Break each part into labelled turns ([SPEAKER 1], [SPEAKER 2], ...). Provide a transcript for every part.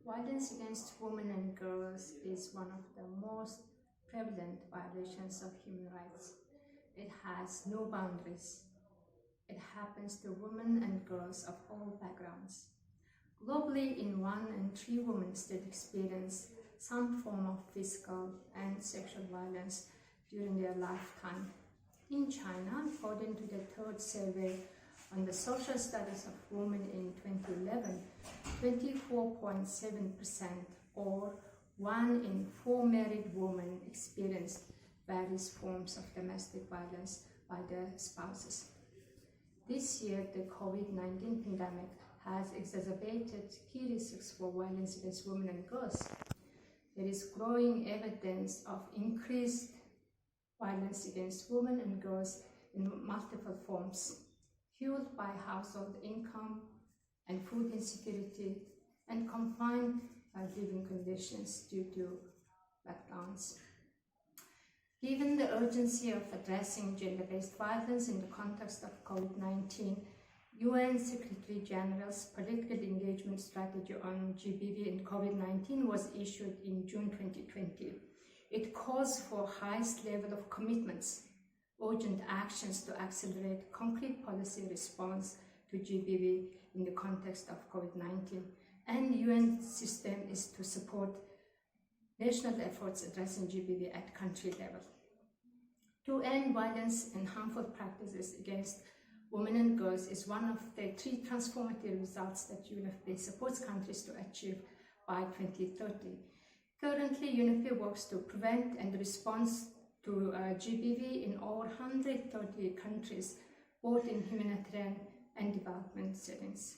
[SPEAKER 1] Violence against women and girls is one of the most prevalent violations of human rights. It has no boundaries. It happens to women and girls of all backgrounds. Globally, 1 in 3 women still experience some form of physical and sexual violence during their lifetime. In China, according to the third survey on the social status of women in 2011, 24.7% or 1 in 4 married women experienced various forms of domestic violence by their spouses. This year, the COVID-19 pandemic has exacerbated key risks for violence against women and girls. There is growing evidence of increased violence against women and girls in multiple forms, fueled by household income and food insecurity and confined living conditions due to lockdowns. Given the urgency of addressing gender-based violence in the context of COVID-19, UN Secretary General's Political Engagement Strategy on GBV and COVID-19 was issued in June 2020. It calls for highest level of commitments, urgent actions to accelerate concrete policy response to GBV in the context of COVID-19, and the UN system is to support national efforts addressing GBV at country level. To end violence and harmful practices against women and girls is one of the 3 transformative results that UNFPA supports countries to achieve by 2030. Currently, UNFPA works to prevent and respond to GBV in over 130 countries, both in humanitarian and development settings.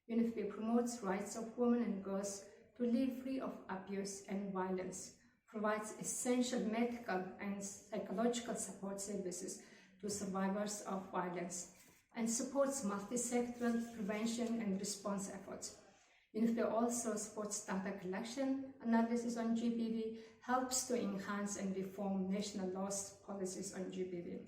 [SPEAKER 1] UNFPA promotes rights of women and girls to live free of abuse and violence, provides essential medical and psychological support services to survivors of violence, and supports multi-sectoral prevention and response efforts. UNFPA also supports data collection, analysis on GBV, helps to enhance and reform national laws policies on GBV.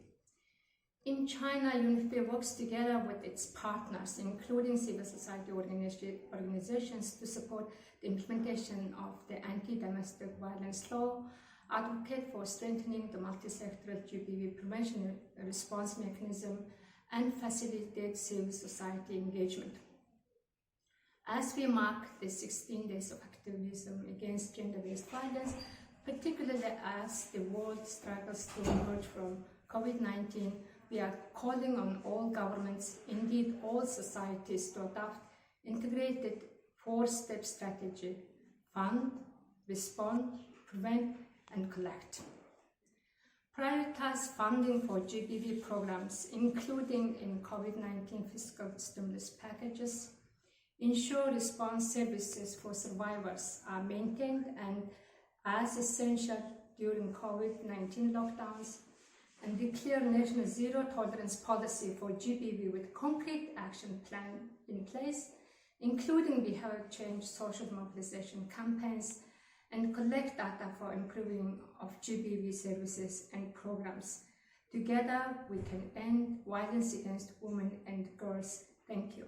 [SPEAKER 1] In China, UNFPA works together with its partners, including civil society organizations, to support the implementation of the anti-domestic violence law, advocate for strengthening the multi-sectoral GBV prevention and response mechanism, and facilitate civil society engagement. As we mark the 16 days of activism against gender-based violence, particularly as the world struggles to emerge from COVID-19, we are calling on all governments, indeed all societies, to adopt integrated 4-step strategy: fund, respond, prevent, and collect. Prioritize funding for GBV programs, including in COVID-19 fiscal stimulus packages. Ensure response services for survivors are maintained and as essential during COVID-19 lockdowns, and declare national zero-tolerance policy for GBV with concrete action plan in place, including behavior change, social mobilization campaigns, and collect data for improving of GBV services and programs. Together, we can end violence against women and girls. Thank you.